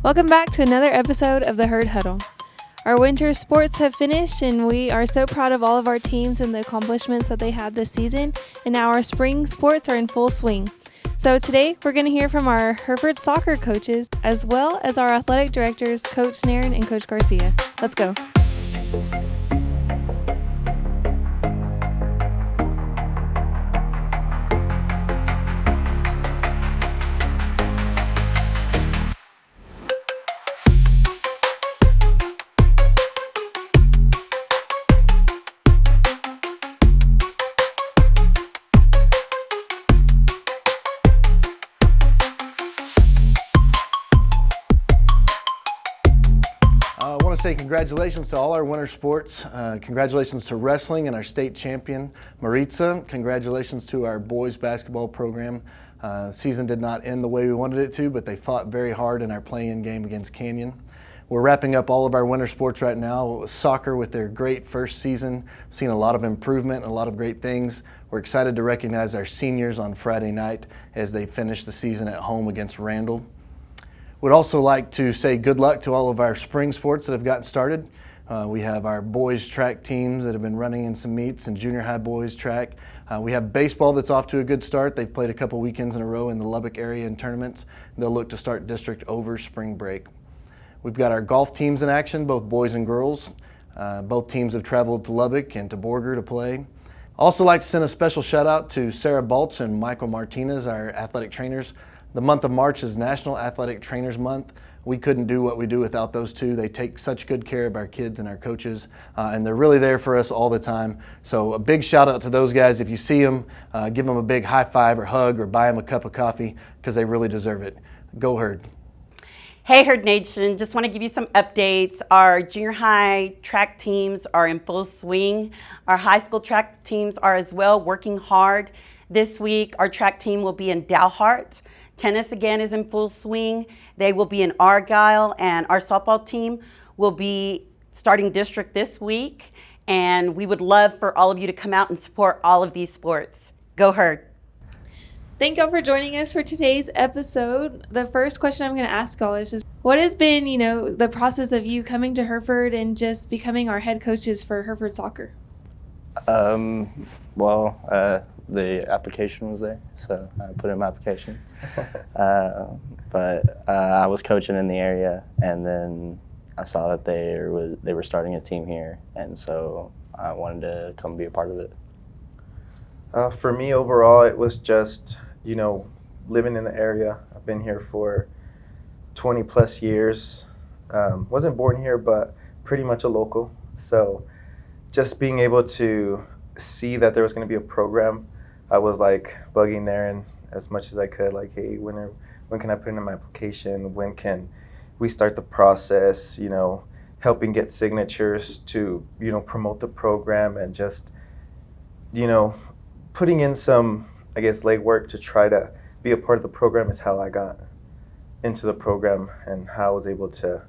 Welcome back to another episode of the Huddle. Our winter sports have finished, and we are so proud of all of our teams and the accomplishments that they had this season. And now our spring sports are in full swing. So today we're going to hear from our Hereford soccer coaches, as well as our athletic directors, Coach Naron and Coach Garcia. Let's go. I want to say congratulations to all our winter sports. Congratulations to wrestling and our state champion, Maritza. Congratulations to our boys basketball program. Season did not end the way we wanted it to, but they fought very hard in our play-in game against Canyon. We're wrapping up all of our winter sports right now. Soccer with their great first season. We've seen a lot of improvement and a lot of great things. We're excited to recognize our seniors on Friday night as they finish the season at home against Randall. Would also like to say good luck to all of our spring sports that have gotten started. We have our boys track teams that have been running in some meets and junior high boys track. We have baseball that's off to a good start. They've played a couple weekends in a row in the Lubbock area in tournaments. They'll look to start district over spring break. We've got our golf teams in action, both boys and girls. Both teams have traveled to Lubbock and to Borger to play. Also like to send a special shout out to Sarah Balch and Michael Martinez, our athletic trainers. The month of March is National Athletic Trainers Month. We couldn't do what we do without those two. They take such good care of our kids and our coaches, and they're really there for us all the time. So a big shout out to those guys. If you see them, give them a big high five or hug or buy them a cup of coffee because they really deserve it. Go Herd. Hey Herd Nation, just want to give you some updates. Our junior high track teams are in full swing. Our high school track teams are as well, working hard. This week, our track team will be in Dalhart. Tennis again is in full swing. They will be in Argyle, and our softball team will be starting district this week. And we would love for all of you to come out and support all of these sports. Go Herd. Thank y'all for joining us for today's episode. The first question I'm going to ask y'all is just, what has been, the process of you coming to Hereford and just becoming our head coaches for Hereford soccer? The application was there, so I put in my application. But I was coaching in the area, and then I saw that they were starting a team here, and so I wanted to come be a part of it. For me, overall, it was just, living in the area. I've been here for 20 plus years. Wasn't born here, but pretty much a local. So just being able to see that there was going to be a program, I was like bugging Naron as much as I could, like, hey, when can I put in my application? When can we start the process? Helping get signatures to, promote the program, and just, putting in some, legwork to try to be a part of the program is how I got into the program and how I was able to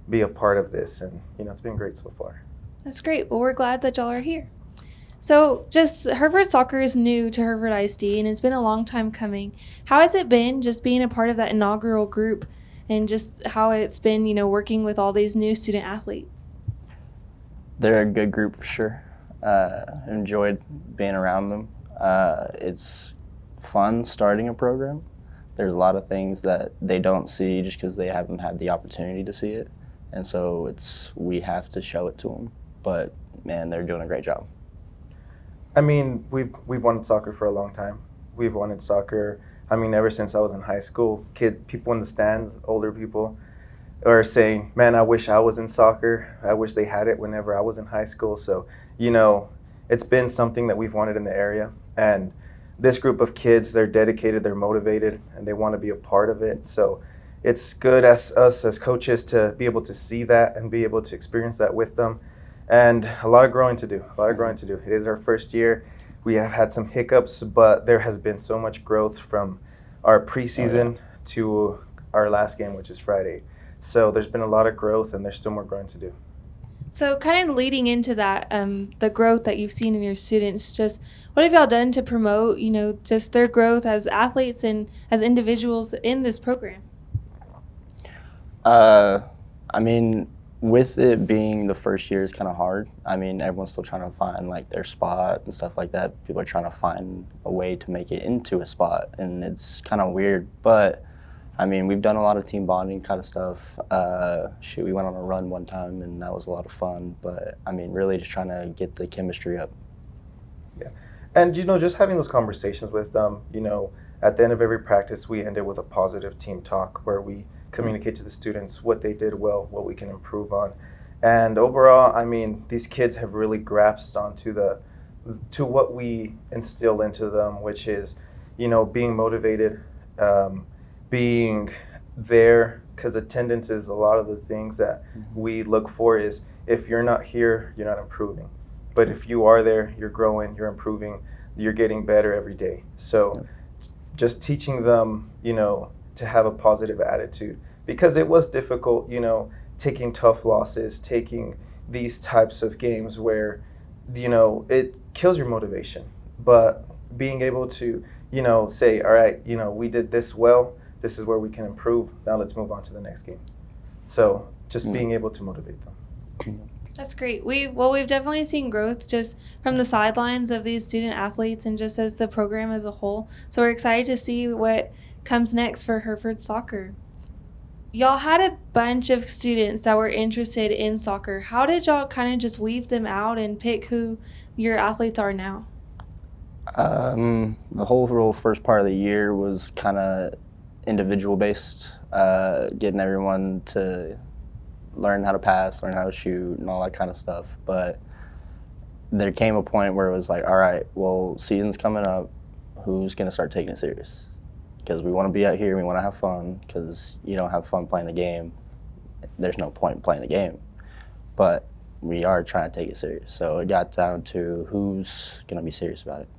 be a part of this. And, it's been great so far. That's great. Well, we're glad that y'all are here. So just Hereford soccer is new to Hereford ISD, and it's been a long time coming. How has it been just being a part of that inaugural group, and just how it's been, working with all these new student athletes? They're a good group for sure. Enjoyed being around them. It's fun starting a program. There's a lot of things that they don't see just because they haven't had the opportunity to see it. And so we have to show it to them. But, man, they're doing a great job. I mean, we've wanted soccer for a long time. We've wanted soccer, ever since I was in high school. People in the stands, older people, are saying, man, I wish I was in soccer. I wish they had it whenever I was in high school. So, it's been something that we've wanted in the area. And this group of kids, they're dedicated, they're motivated, and they want to be a part of it. So it's good as us as coaches to be able to see that and be able to experience that with them. And a lot of growing to do. It is our first year. We have had some hiccups, but there has been so much growth from our preseason to our last game, which is Friday. So there's been a lot of growth, and there's still more growing to do. So kind of leading into that, the growth that you've seen in your students, just what have y'all done to promote, just their growth as athletes and as individuals in this program? I mean, with it being the first year is kind of hard. I mean, everyone's still trying to find like their spot and stuff like that. People are trying to find a way to make it into a spot, and it's kind of weird. But I mean, we've done a lot of team bonding kind of stuff. We went on a run one time, and that was a lot of fun. But I mean, really just trying to get the chemistry up. Yeah, and just having those conversations with them. At the end of every practice, we ended with a positive team talk where we communicate to the students what they did well, what we can improve on. And overall, I mean, these kids have really grasped onto to what we instill into them, which is, being motivated, being there, because attendance is a lot of the things that we look for. Is if you're not here, you're not improving. But if you are there, you're growing, you're improving, you're getting better every day. So just teaching them, to have a positive attitude, because it was difficult, taking tough losses, taking these types of games where, it kills your motivation. But being able to, say, all right, we did this well, this is where we can improve, now let's move on to the next game. So just being able to motivate them. That's great. We've definitely seen growth just from the sidelines of these student athletes and just as the program as a whole. So we're excited to see what comes next for Hereford soccer. Y'all had a bunch of students that were interested in soccer. How did y'all kind of just weave them out and pick who your athletes are now? The whole first part of the year was kind of individual based, getting everyone to learn how to pass, learn how to shoot, and all that kind of stuff. But there came a point where it was like, all right, well, season's coming up. Who's going to start taking it serious? Because we want to be out here, we want to have fun, because you don't have fun playing the game, there's no point in playing the game. But we are trying to take it serious. So it got down to who's going to be serious about it.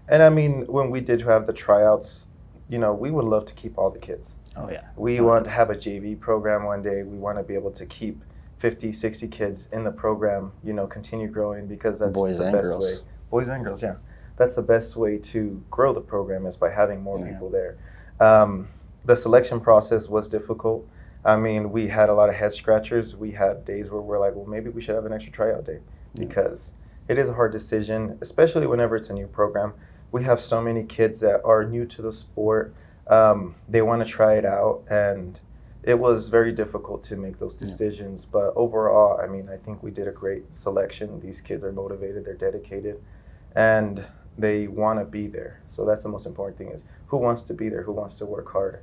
And I mean, when we did have the tryouts, we would love to keep all the kids. Oh, yeah. We want to have a JV program one day. We want to be able to keep 50, 60 kids in the program, continue growing, because that's Boys the and best girls. way. Boys and girls, yeah. That's the best way to grow the program, is by having more people there. The selection process was difficult. I mean, we had a lot of head scratchers. We had days where we're like, well, maybe we should have an extra tryout day, because it is a hard decision, especially whenever it's a new program. We have so many kids that are new to the sport. They want to try it out, and it was very difficult to make those decisions. But overall, I mean, I think we did a great selection. These kids are motivated, they're dedicated, and they want to be there. So that's the most important thing, is who wants to be there, who wants to work hard.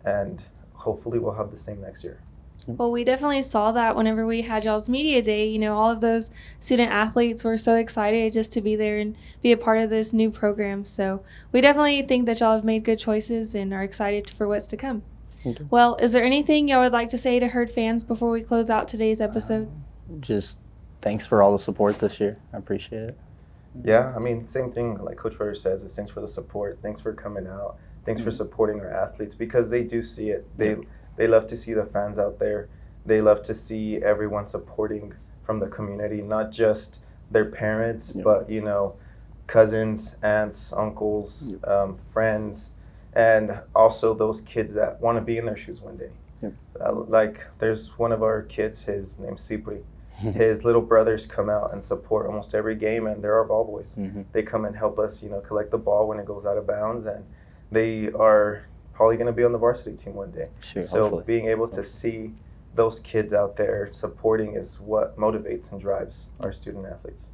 And hopefully we'll have the same next year. Well, we definitely saw that whenever we had y'all's media day. All of those student athletes were so excited just to be there and be a part of this new program. So we definitely think that y'all have made good choices and are excited for what's to come. Okay. Well, is there anything y'all would like to say to Herd fans before we close out today's episode? Just thanks for all the support this year. I appreciate it. Yeah, I mean, same thing like Coach Rudder says, is thanks for the support. Thanks for coming out. Thanks for supporting our athletes, because they do see it. They love to see the fans out there. They love to see everyone supporting from the community, not just their parents, but, cousins, aunts, uncles, friends, and also those kids that want to be in their shoes one day. Like, there's one of our kids, his name's Cipri. His little brothers come out and support almost every game, and they're our ball boys. They come and help us, collect the ball when it goes out of bounds, and they are probably going to be on the varsity team one day. So hopefully. Being able to see those kids out there supporting is what motivates and drives our student athletes.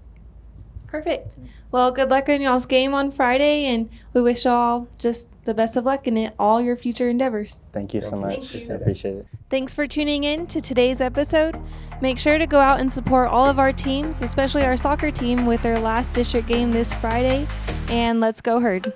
Perfect. Well, good luck on y'all's game on Friday, and we wish y'all just the best of luck in all your future endeavors. Thank you so much. I appreciate it. Thanks for tuning in to today's episode. Make sure to go out and support all of our teams, especially our soccer team, with their last district game this Friday. And let's go Herd.